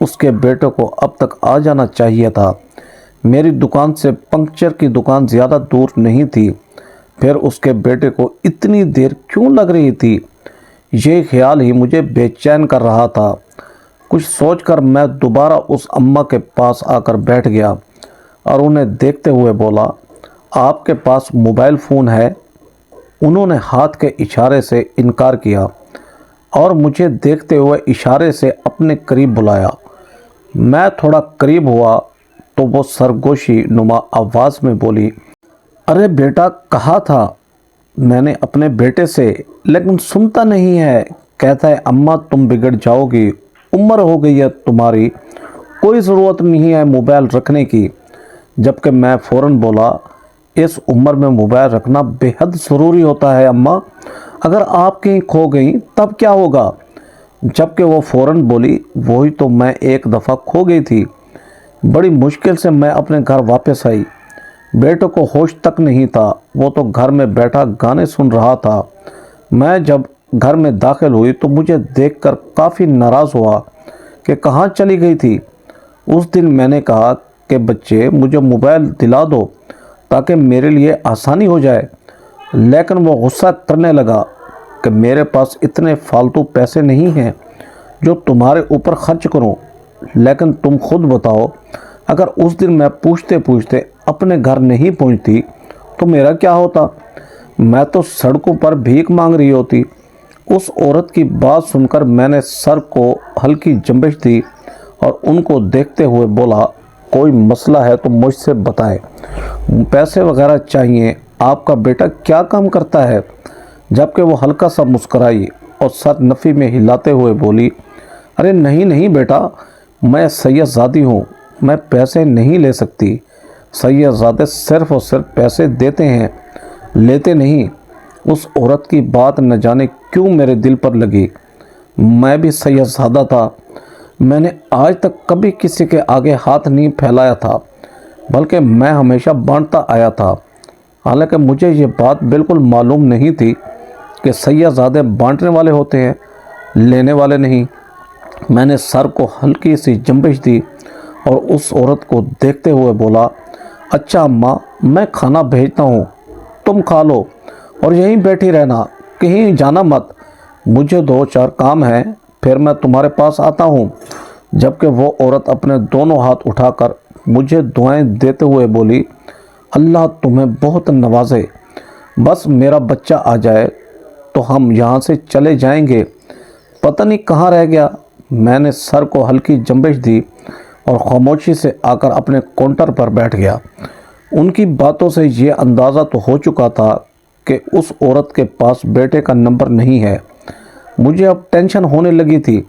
اس کے بیٹے کو اب تک آ جانا چاہیے تھا۔ میری دکان سے پنکچر کی دکان زیادہ دور نہیں تھی، پھر اس کے بیٹے کو اتنی دیر کیوں لگ رہی تھی؟ یہ خیال ہی مجھے بے چین کر رہا تھا۔ کچھ سوچ کر میں دوبارہ اس اماں کے پاس آ کر بیٹھ گیا اور انہیں دیکھتے ہوئے بولا، آپ کے پاس موبائل فون ہے؟ انہوں نے ہاتھ کے اشارے سے انکار کیا اور مجھے دیکھتے ہوئے اشارے سے اپنے قریب بلایا۔ میں تھوڑا قریب ہوا تو وہ سرگوشی نما آواز میں بولی، ارے بیٹا کہا تھا میں نے اپنے بیٹے سے، لیکن سنتا نہیں ہے، کہتا ہے اماں تم بگڑ جاؤ گی، عمر ہو گئی ہے تمہاری، کوئی ضرورت نہیں ہے موبائل رکھنے کی۔ جبکہ میں فوراً بولا، اس عمر میں موبائل رکھنا بے حد ضروری ہوتا ہے اماں، اگر آپ کہیں کھو گئیں تب کیا ہوگا؟ جبکہ وہ فوراً بولی، وہی تو میں ایک دفعہ کھو گئی تھی، بڑی مشکل سے میں اپنے گھر واپس آئی، بیٹے کو ہوش تک نہیں تھا، وہ تو گھر میں بیٹھا گانے سن رہا تھا۔ میں جب گھر میں داخل ہوئی تو مجھے دیکھ کر کافی ناراض ہوا کہ کہاں چلی گئی تھی۔ اس دن میں نے کہا کہ بچے مجھے موبائل دلا دو تاکہ میرے لیے آسانی ہو جائے، لیکن وہ غصہ کرنے لگا کہ میرے پاس اتنے فالتو پیسے نہیں ہیں جو تمہارے اوپر خرچ کروں، لیکن تم خود بتاؤ، اگر اس دن میں پوچھتے پوچھتے اپنے گھر نہیں پہنچتی تو میرا کیا ہوتا؟ میں تو سڑکوں پر بھیک مانگ رہی ہوتی۔ اس عورت کی بات سن کر میں نے سر کو ہلکی جنبش دی اور ان کو دیکھتے ہوئے بولا، کوئی مسئلہ ہے تو مجھ سے بتائیں، پیسے وغیرہ چاہیے، آپ کا بیٹا کیا کام کرتا ہے؟ جبکہ وہ ہلکا سا مسکرائی اور سر نفی میں ہلاتے ہوئے بولی، ارے نہیں نہیں بیٹا، میں سید زادی ہوں، میں پیسے نہیں لے سکتی، سید زادے صرف اور صرف پیسے دیتے ہیں، لیتے نہیں۔ اس عورت کی بات نہ جانے کیوں میرے دل پر لگی۔ میں بھی سید زادہ تھا، میں نے آج تک کبھی کسی کے آگے ہاتھ نہیں پھیلایا تھا، بلکہ میں ہمیشہ بانٹتا آیا تھا۔ حالانکہ مجھے یہ بات بالکل معلوم نہیں تھی کہ سید زادے بانٹنے والے ہوتے ہیں، لینے والے نہیں۔ میں نے سر کو ہلکی سی جنبش دی اور اس عورت کو دیکھتے ہوئے بولا، اچھا اماں، میں کھانا بھیجتا ہوں، تم کھا لو اور یہیں بیٹھی رہنا، کہیں جانا مت، مجھے 2-4 کام ہیں، پھر میں تمہارے پاس آتا ہوں۔ جبکہ وہ عورت اپنے دونوں ہاتھ اٹھا کر مجھے دعائیں دیتے ہوئے بولی، اللہ تمہیں بہت نوازے، بس میرا بچہ آ جائے تو ہم یہاں سے چلے جائیں گے۔ پتہ نہیں کہاں رہ گیا۔ میں نے سر کو ہلکی جنبش دی اور خاموشی سے آ کر اپنے کاؤنٹر پر بیٹھ گیا۔ ان کی باتوں سے یہ اندازہ تو ہو چکا تھا کہ اس عورت کے پاس بیٹے کا نمبر نہیں ہے۔ مجھے اب ٹینشن ہونے لگی تھی۔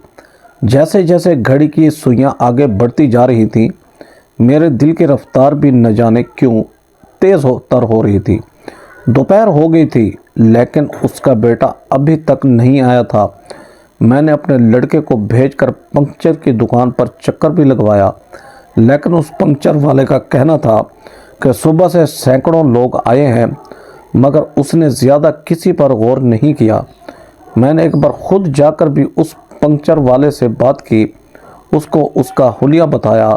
جیسے جیسے گھڑی کی سوئیاں آگے بڑھتی جا رہی تھیں، میرے دل کی رفتار بھی نہ جانے کیوں تیز تر ہو رہی تھی۔ دوپہر ہو گئی تھی، لیکن اس کا بیٹا ابھی تک نہیں آیا تھا۔ میں نے اپنے لڑکے کو بھیج کر پنکچر کی دکان پر چکر بھی لگوایا، لیکن اس پنکچر والے کا کہنا تھا کہ صبح سے سینکڑوں لوگ آئے ہیں، مگر اس نے زیادہ کسی پر غور نہیں کیا۔ میں نے ایک بار خود جا کر بھی اس پنکچر والے سے بات کی، اس کو اس کا حلیہ بتایا،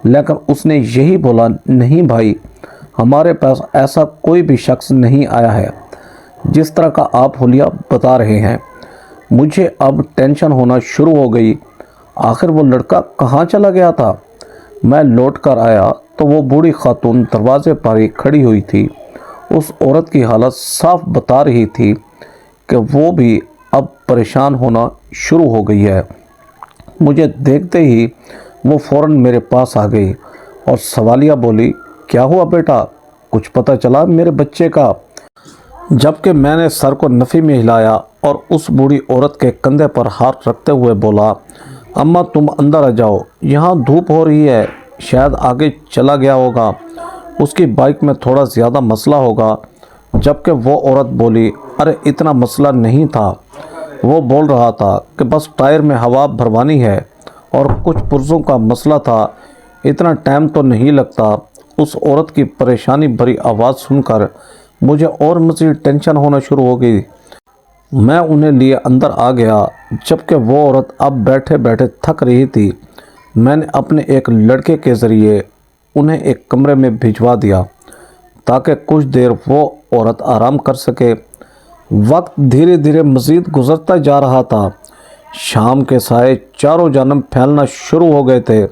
لیکن اس نے یہی بولا، نہیں بھائی، ہمارے پاس ایسا کوئی بھی شخص نہیں آیا ہے جس طرح کا آپ حلیہ بتا رہے ہیں۔ مجھے اب ٹینشن ہونا شروع ہو گئی، آخر وہ لڑکا کہاں چلا گیا تھا؟ میں لوٹ کر آیا تو وہ بوڑھی خاتون دروازے پر ہی کھڑی ہوئی تھی۔ اس عورت کی حالت صاف بتا رہی تھی کہ وہ بھی اب پریشان ہونا شروع ہو گئی ہے۔ مجھے دیکھتے ہی وہ فوراً میرے پاس آ گئی اور سوالیہ بولی، کیا ہوا بیٹا، کچھ پتہ چلا میرے بچے کا؟ جبکہ میں نے سر کو نفی میں ہلایا اور اس بوڑھی عورت کے کندھے پر ہاتھ رکھتے ہوئے بولا، اماں تم اندر آ جاؤ، یہاں دھوپ ہو رہی ہے، شاید آگے چلا گیا ہوگا، اس کی بائک میں تھوڑا زیادہ مسئلہ ہوگا۔ جبکہ وہ عورت بولی، ارے اتنا مسئلہ نہیں تھا، وہ بول رہا تھا کہ بس ٹائر میں ہوا بھروانی ہے اور کچھ پرزوں کا مسئلہ تھا، اتنا ٹائم تو نہیں لگتا۔ اس عورت کی پریشانی بھری آواز سن کر مجھے اور مزید ٹینشن ہونا شروع ہو گئی۔ میں انہیں لیے اندر آ گیا، جبکہ وہ عورت اب بیٹھے بیٹھے تھک رہی تھی۔ میں نے اپنے ایک لڑکے کے ذریعے انہیں ایک کمرے میں بھجوا دیا تاکہ کچھ دیر وہ عورت آرام کر سکے۔ وقت دھیرے دھیرے مزید گزرتا جا رہا تھا۔ شام کے سائے چاروں جانب پھیلنا شروع ہو گئے تھے۔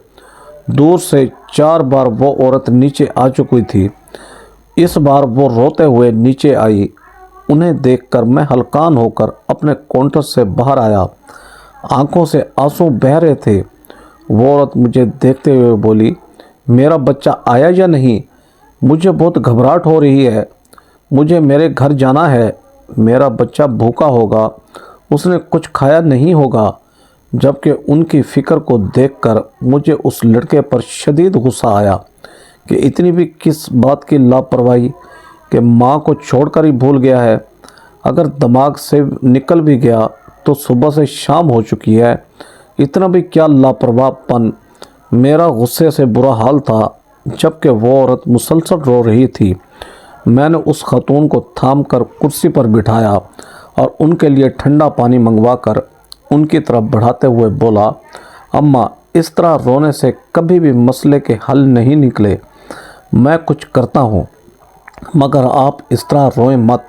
دور سے 4 بار وہ عورت نیچے آ چکی تھی۔ اس بار وہ روتے ہوئے نیچے آئی۔ انہیں دیکھ کر میں ہلکان ہو کر اپنے کاؤنٹر سے باہر آیا۔ آنکھوں سے آنسو بہہ رہے تھے۔ وہ عورت مجھے دیکھتے ہوئے بولی، میرا بچہ آیا یا نہیں؟ مجھے بہت گھبراہٹ ہو رہی ہے۔ مجھے میرے گھر جانا ہے۔ میرا بچہ بھوکا ہوگا، اس نے کچھ کھایا نہیں ہوگا۔ جبکہ ان کی فکر کو دیکھ کر مجھے اس لڑکے پر شدید غصہ آیا کہ اتنی بھی کس بات کی لاپرواہی کہ ماں کو چھوڑ کر ہی بھول گیا ہے۔ اگر دماغ سے نکل بھی گیا تو صبح سے شام ہو چکی ہے۔ اتنا بھی کیا لاپرواہ پن۔ میرا غصے سے برا حال تھا۔ جبکہ وہ عورت مسلسل رو رہی تھی، میں نے اس خاتون کو تھام کر کرسی پر بٹھایا اور ان کے لیے ٹھنڈا پانی منگوا کر ان کی طرف بڑھاتے ہوئے بولا، اماں اس طرح رونے سے کبھی بھی مسئلے کے حل نہیں نکلے۔ میں کچھ کرتا ہوں مگر آپ اس طرح روئیں مت۔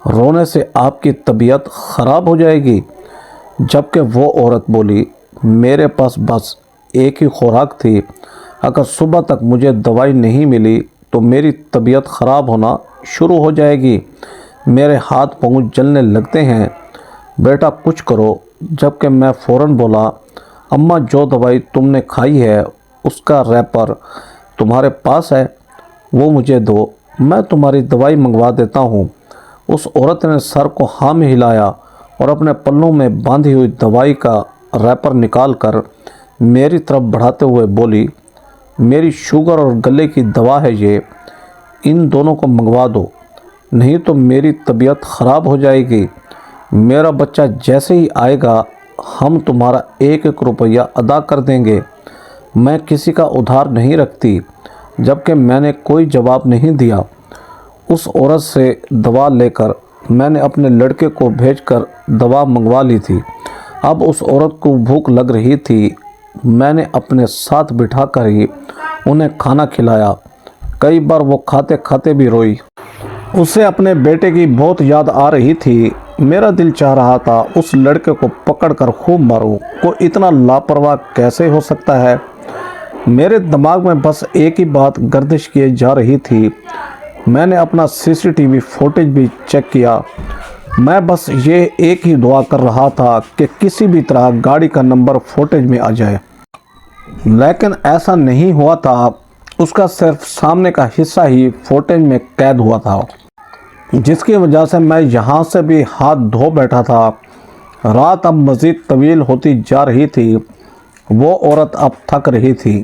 رونے سے آپ کی طبیعت خراب ہو جائے گی۔ جبکہ وہ عورت بولی، میرے پاس بس ایک ہی خوراک تھی۔ اگر صبح تک مجھے دوائی نہیں ملی تو میری طبیعت خراب ہونا شروع ہو جائے گی۔ میرے ہاتھ پاؤں جلنے لگتے ہیں۔ بیٹا کچھ کرو۔ جبکہ میں فوراً بولا، اماں جو دوائی تم نے کھائی ہے اس کا ریپر تمہارے پاس ہے، وہ مجھے دو، میں تمہاری دوائی منگوا دیتا ہوں۔ اس عورت نے سر کو ہاں میں ہلایا اور اپنے پلوں میں باندھی ہوئی دوائی کا ریپر نکال کر میری طرف بڑھاتے ہوئے بولی، میری شوگر اور گلے کی دوا ہے یہ، ان دونوں کو منگوا دو، نہیں تو میری طبیعت خراب ہو جائے گی۔ میرا بچہ جیسے ہی آئے گا ہم تمہارا 1-1 روپیہ ادا کر دیں گے۔ میں کسی کا ادھار نہیں رکھتی۔ جبکہ میں نے کوئی جواب نہیں دیا۔ اس عورت سے دوا لے کر میں نے اپنے لڑکے کو بھیج کر دوا منگوا لی تھی۔ اب اس عورت کو بھوک لگ رہی تھی۔ میں نے اپنے ساتھ بٹھا کر ہی انہیں کھانا کھلایا۔ کئی بار وہ کھاتے کھاتے بھی روئی۔ اسے اپنے بیٹے کی بہت یاد آ رہی تھی۔ میرا دل چاہ رہا تھا اس لڑکے کو پکڑ کر خوب ماروں۔ کوئی اتنا لاپرواہ کیسے ہو سکتا ہے؟ میرے دماغ میں بس ایک ہی بات گردش کیے جا رہی تھی۔ میں نے اپنا CCTV فوٹیج بھی چیک کیا۔ میں بس یہ ایک ہی دعا کر رہا تھا کہ کسی بھی طرح گاڑی کا نمبر فوٹیج میں آ جائے، لیکن ایسا نہیں ہوا تھا۔ اس کا صرف سامنے کا حصہ ہی فوٹیج میں قید ہوا تھا، جس کی وجہ سے میں یہاں سے بھی ہاتھ دھو بیٹھا تھا۔ رات اب مزید طویل ہوتی جا رہی تھی۔ وہ عورت اب تھک رہی تھی،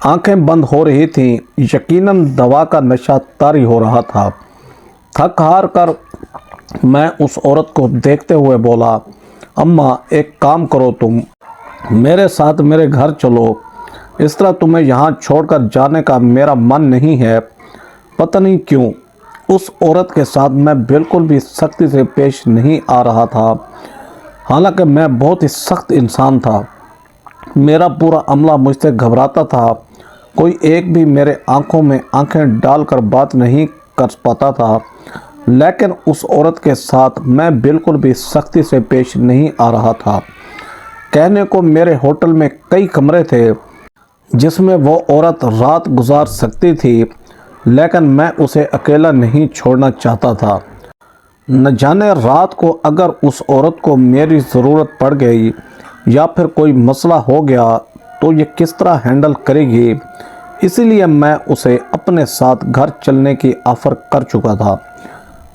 آنکھیں بند ہو رہی تھیں۔ یقیناً دوا کا نشہ طاری ہو رہا تھا۔ تھک ہار کر میں اس عورت کو دیکھتے ہوئے بولا، اماں ایک کام کرو، تم میرے ساتھ میرے گھر چلو۔ اس طرح تمہیں یہاں چھوڑ کر جانے کا میرا من نہیں ہے۔ پتہ نہیں کیوں اس عورت کے ساتھ میں بالکل بھی سختی سے پیش نہیں آ رہا تھا، حالانکہ میں بہت ہی سخت انسان تھا۔ میرا پورا عملہ مجھ سے گھبراتا تھا۔ کوئی ایک بھی میرے آنکھوں میں آنکھیں ڈال کر بات نہیں کر پاتا تھا، لیکن اس عورت کے ساتھ میں بالکل بھی سختی سے پیش نہیں آ رہا تھا۔ کہنے کو میرے ہوٹل میں کئی کمرے تھے جس میں وہ عورت رات گزار سکتی تھی، لیکن میں اسے اکیلا نہیں چھوڑنا چاہتا تھا۔ نہ جانے رات کو اگر اس عورت کو میری ضرورت پڑ گئی یا پھر کوئی مسئلہ ہو گیا تو یہ کس طرح ہینڈل کرے گی۔ اسی لیے میں اسے اپنے ساتھ گھر چلنے کی آفر کر چکا تھا۔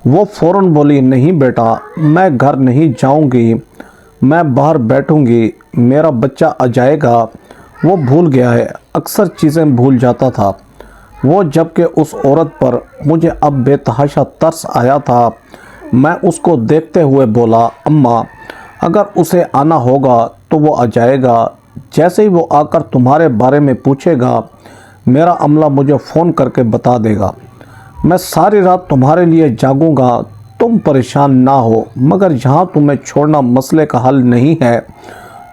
وہ فوراً بولی، نہیں بیٹا، میں گھر نہیں جاؤں گی، میں باہر بیٹھوں گی، میرا بچہ آ جائے گا۔ وہ بھول گیا ہے، اکثر چیزیں بھول جاتا تھا وہ۔ جبکہ اس عورت پر مجھے اب بے تحاشا ترس آیا تھا۔ میں اس کو دیکھتے ہوئے بولا، اماں اگر اسے آنا ہوگا تو وہ آ جائے گا۔ جیسے ہی وہ آ کر تمہارے بارے میں پوچھے گا میرا عملہ مجھے فون کر کے بتا دے گا۔ میں ساری رات تمہارے لیے جاگوں گا، تم پریشان نہ ہو، مگر یہاں تمہیں چھوڑنا مسئلے کا حل نہیں ہے۔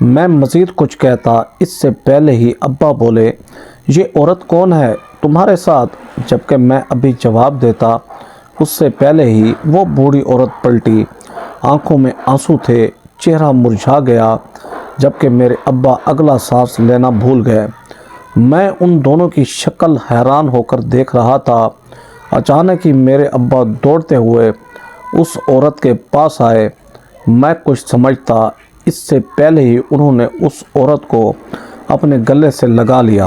میں مزید کچھ کہتا اس سے پہلے ہی ابا بولے، یہ عورت کون ہے تمہارے ساتھ؟ جبکہ میں ابھی جواب دیتا اس سے پہلے ہی وہ بوڑھی عورت پلٹی، آنکھوں میں آنسو تھے، چہرہ مرجھا گیا، جبکہ میرے ابا اگلا سانس لینا بھول گئے۔ میں ان دونوں کی شکل حیران ہو کر دیکھ رہا تھا۔ اچانک ہی میرے ابا دوڑتے ہوئے اس عورت کے پاس آئے۔ میں کچھ سمجھتا اس سے پہلے ہی انہوں نے اس عورت کو اپنے گلے سے لگا لیا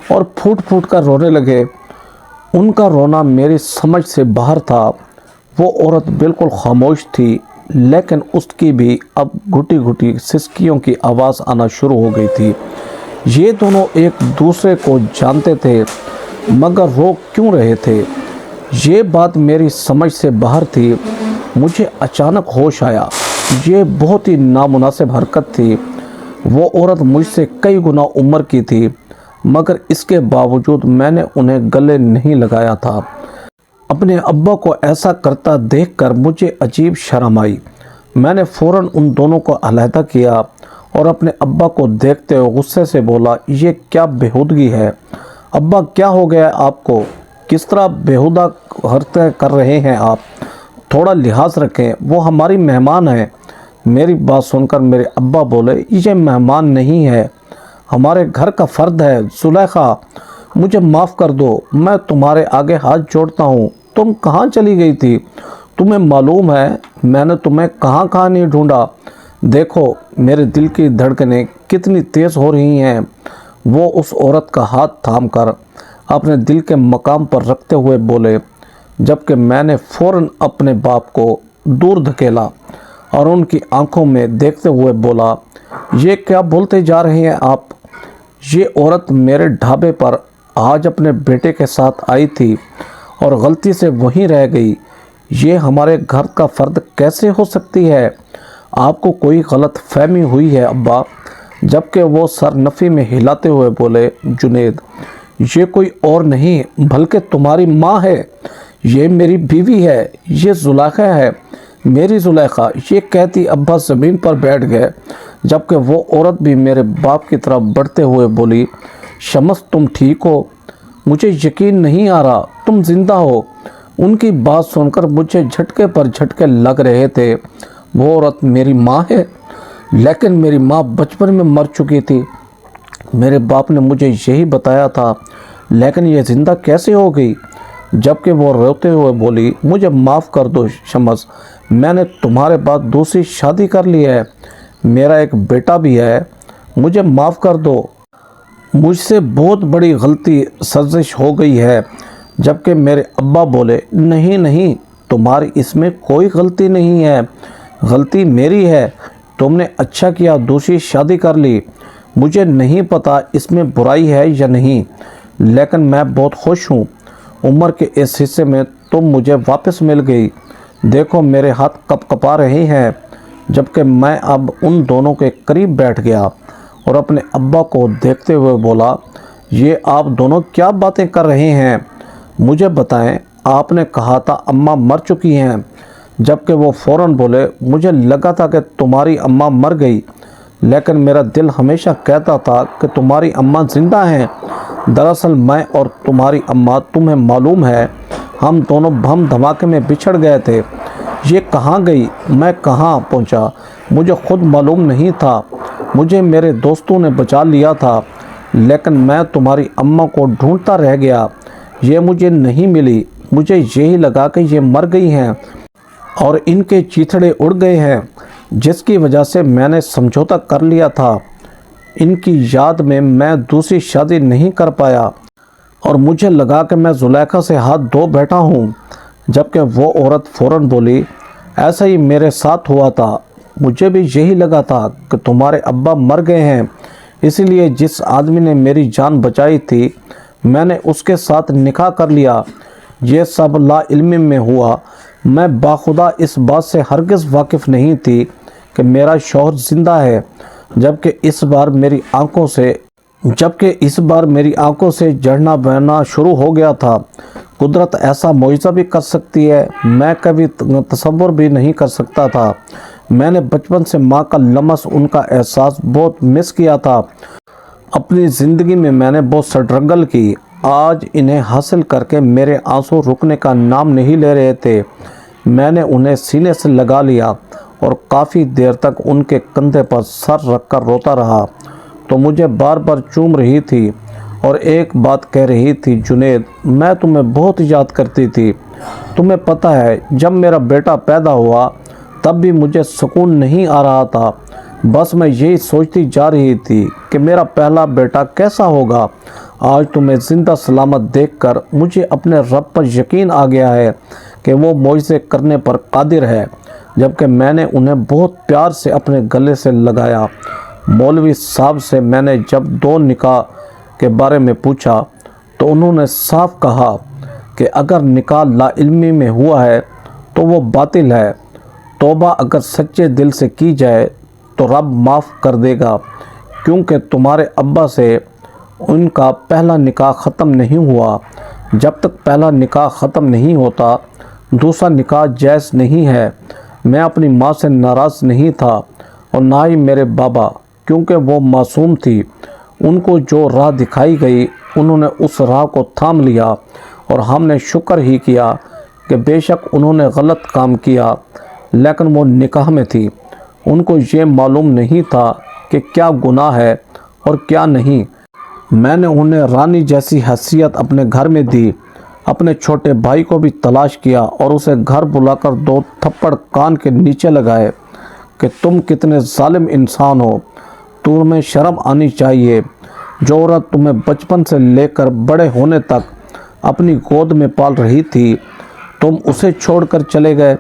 اور پھوٹ پھوٹ کر رونے لگے۔ ان کا رونا میری سمجھ سے باہر تھا۔ وہ عورت بالکل خاموش تھی، لیکن اس کی بھی اب گھٹی گھٹی سسکیوں کی آواز آنا شروع ہو گئی تھی۔ یہ دونوں ایک دوسرے کو جانتے تھے، مگر رو کیوں رہے تھے؟ یہ بات میری سمجھ سے باہر تھی۔ مجھے اچانک ہوش آیا، یہ بہت ہی نامناسب حرکت تھی۔ وہ عورت مجھ سے کئی گنا عمر کی تھی، مگر اس کے باوجود میں نے انہیں گلے نہیں لگایا تھا۔ اپنے ابا کو ایسا کرتا دیکھ کر مجھے عجیب شرم آئی۔ میں نے فوراً ان دونوں کو علیحدہ کیا اور اپنے ابا کو دیکھتے ہوئے غصے سے بولا، یہ کیا بےہودگی ہے؟ ابا کیا ہو گیا آپ کو؟ کس طرح بےہودہ حرکتیں کر رہے ہیں آپ؟ تھوڑا لحاظ رکھیں، وہ ہماری مہمان ہے۔ میری بات سن کر میرے ابا بولے، یہ مہمان نہیں ہے، ہمارے گھر کا فرد ہے۔ زلیخا، مجھے معاف کر دو، میں تمہارے آگے ہاتھ جوڑتا ہوں۔ تم کہاں چلی گئی تھی؟ تمہیں معلوم ہے میں نے تمہیں کہاں کہاں نہیں ڈھونڈا؟ دیکھو میرے دل کی دھڑکنیں کتنی تیز ہو رہی ہیں۔ وہ اس عورت کا ہاتھ تھام کر اپنے دل کے مقام پر رکھتے ہوئے بولے، جبکہ میں نے فوراً اپنے باپ کو دور دھکیلا اور ان کی آنکھوں میں دیکھتے ہوئے بولا، یہ کیا بولتے جا رہے ہیں آپ؟ یہ عورت میرے ڈھابے پر آج اپنے بیٹے کے ساتھ آئی تھی اور غلطی سے وہیں رہ گئی۔ یہ ہمارے گھر کا فرد کیسے ہو سکتی ہے؟ آپ کو کوئی غلط فہمی ہوئی ہے ابا؟ جبکہ وہ سر نفی میں ہلاتے ہوئے بولے، جنید، یہ کوئی اور نہیں بلکہ تمہاری ماں ہے، یہ میری بیوی ہے، یہ زلیخا ہے، میری زلیخا۔ یہ کہتی ابا زمین پر بیٹھ گئے، جبکہ وہ عورت بھی میرے باپ کی طرف بڑھتے ہوئے بولی، شمس تم ٹھیک ہو؟ مجھے یقین نہیں آ رہا تم زندہ ہو۔ ان کی بات سن کر مجھے جھٹکے پر جھٹکے لگ رہے تھے۔ وہ عورت میری ماں ہے، لیکن میری ماں بچپن میں مر چکی تھی۔ میرے باپ نے مجھے یہی بتایا تھا، لیکن یہ زندہ کیسے ہو گئی؟ جبکہ وہ روتے ہوئے بولی، مجھے معاف کر دو شمس، میں نے تمہارے بعد دوسری شادی کر لی ہے، میرا ایک بیٹا بھی ہے، مجھے معاف کر دو، مجھ سے بہت بڑی غلطی سرزش ہو گئی ہے۔ جبکہ میرے ابا بولے، نہیں نہیں، تمہاری اس میں کوئی غلطی نہیں ہے، غلطی میری ہے، تم نے اچھا کیا دوسری شادی کر لی۔ مجھے نہیں پتا اس میں برائی ہے یا نہیں، لیکن میں بہت خوش ہوں۔ عمر کے اس حصے میں تم مجھے واپس مل گئی۔ دیکھو میرے ہاتھ کپ کپا رہے ہیں۔ جبکہ میں اب ان دونوں کے قریب بیٹھ گیا اور اپنے ابا کو دیکھتے ہوئے بولا، یہ آپ دونوں کیا باتیں کر رہے ہیں؟ مجھے بتائیں، آپ نے کہا تھا اماں مر چکی ہیں۔ جبکہ وہ فوراً بولے، مجھے لگا تھا کہ تمہاری اماں مر گئی، لیکن میرا دل ہمیشہ کہتا تھا کہ تمہاری اماں زندہ ہیں۔ دراصل میں اور تمہاری اماں، تمہیں معلوم ہے، ہم دونوں بم دھماکے میں بچھڑ گئے تھے۔ یہ کہاں گئی، میں کہاں پہنچا، مجھے خود معلوم نہیں تھا۔ مجھے میرے دوستوں نے بچا لیا تھا، لیکن میں تمہاری اماں کو ڈھونڈتا رہ گیا۔ یہ مجھے نہیں ملی۔ مجھے یہی لگا کہ یہ مر گئی ہیں اور ان کے چیتھڑے اڑ گئے ہیں، جس کی وجہ سے میں نے سمجھوتا کر لیا تھا۔ ان کی یاد میں میں دوسری شادی نہیں کر پایا اور مجھے لگا کہ میں زلیخا سے ہاتھ دھو بیٹھا ہوں۔ جبکہ وہ عورت فوراً بولی، ایسا ہی میرے ساتھ ہوا تھا، مجھے بھی یہی لگا تھا کہ تمہارے ابا مر گئے ہیں، اسی لیے جس آدمی نے میری جان بچائی تھی میں نے اس کے ساتھ نکاح کر لیا۔ یہ سب لا علمی میں ہوا۔ میں باخدا اس بات سے ہرگز واقف نہیں تھی کہ میرا شوہر زندہ ہے۔ جبکہ اس بار میری آنکھوں سے جڑنا بہنا شروع ہو گیا تھا۔ قدرت ایسا معجزہ بھی کر سکتی ہے، میں کبھی تصور بھی نہیں کر سکتا تھا۔ میں نے بچپن سے ماں کا لمس، ان کا احساس بہت مس کیا تھا۔ اپنی زندگی میں نے بہت سٹرگل کی۔ آج انہیں حاصل کر کے میرے آنسو رکنے کا نام نہیں لے رہے تھے۔ میں نے انہیں سینے سے لگا لیا اور کافی دیر تک ان کے کندھے پر سر رکھ کر روتا رہا تو مجھے بار بار چوم رہی تھی اور ایک بات کہہ رہی تھی، جنید میں تمہیں بہت یاد کرتی تھی۔ تمہیں پتہ ہے جب میرا بیٹا پیدا ہوا تب بھی مجھے سکون نہیں آ رہا تھا۔ بس میں یہی سوچتی جا رہی تھی کہ میرا پہلا بیٹا کیسا ہوگا۔ آج تمہیں زندہ سلامت دیکھ کر مجھے اپنے رب پر یقین آ گیا ہے کہ وہ معجزے کرنے پر قادر ہے۔ جبکہ میں نے انہیں بہت پیار سے اپنے گلے سے لگایا۔ مولوی صاحب سے میں نے جب 2 نکاح کے بارے میں پوچھا تو انہوں نے صاف کہا کہ اگر نکاح لا علمی میں ہوا ہے تو وہ باطل ہے۔ توبہ اگر سچے دل سے کی جائے تو رب معاف کر دے گا، کیونکہ تمہارے ابا سے ان کا پہلا نکاح ختم نہیں ہوا۔ جب تک پہلا نکاح ختم نہیں ہوتا دوسرا نکاح جائز نہیں ہے۔ میں اپنی ماں سے ناراض نہیں تھا اور نہ ہی میرے بابا، کیونکہ وہ معصوم تھی۔ ان کو جو راہ دکھائی گئی انہوں نے اس راہ کو تھام لیا اور ہم نے شکر ہی کیا کہ بے شک انہوں نے غلط کام کیا لیکن وہ نکاح میں تھی۔ ان کو یہ معلوم نہیں تھا کہ کیا گناہ ہے اور کیا نہیں۔ میں نے انہیں رانی جیسی حیثیت اپنے گھر میں دی۔ اپنے چھوٹے بھائی کو بھی تلاش کیا اور اسے گھر بلا کر 2 تھپڑ کان کے نیچے لگائے کہ تم کتنے ظالم انسان ہو، تمہیں شرم آنی چاہیے۔ جو عورت تمہیں بچپن سے لے کر بڑے ہونے تک اپنی گود میں پال رہی تھی تم اسے چھوڑ کر چلے گئے۔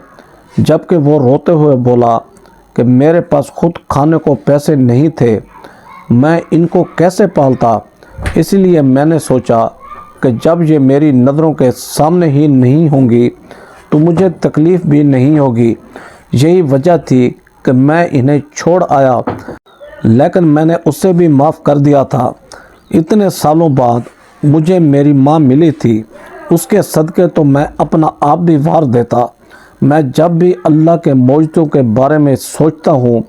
جبکہ وہ روتے ہوئے بولا کہ میرے پاس خود کھانے کو پیسے نہیں تھے، میں ان کو کیسے پالتا۔ اس لیے میں نے سوچا کہ جب یہ میری نظروں کے سامنے ہی نہیں ہوں گی تو مجھے تکلیف بھی نہیں ہوگی۔ یہی وجہ تھی کہ میں انہیں چھوڑ آیا، لیکن میں نے اسے بھی معاف کر دیا تھا۔ اتنے سالوں بعد مجھے میری ماں ملی تھی، اس کے صدقے تو میں اپنا آپ بھی وار دیتا۔ میں جب بھی اللہ کے معجزوں کے بارے میں سوچتا ہوں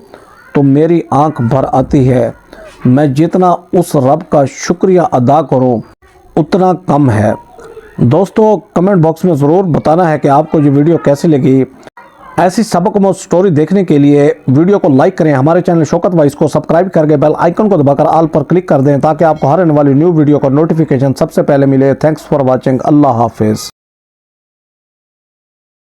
تو میری آنکھ بھر آتی ہے۔ میں جتنا اس رب کا شکریہ ادا کروں اتنا کم ہے۔ دوستو کمنٹ باکس میں ضرور بتانا ہے کہ آپ کو یہ ویڈیو کیسی لگی۔ ایسی سبق و سٹوری دیکھنے کے لیے ویڈیو کو لائک کریں، ہمارے چینل شوکت وائس کو سبسکرائب کر کے بیل آئیکن کو دبا کر آل پر کلک کر دیں تاکہ آپ کو ہر آنے والی نیو ویڈیو کا نوٹیفیکیشن سب سے پہلے ملے۔ Thanks for watching. اللہ حافظ۔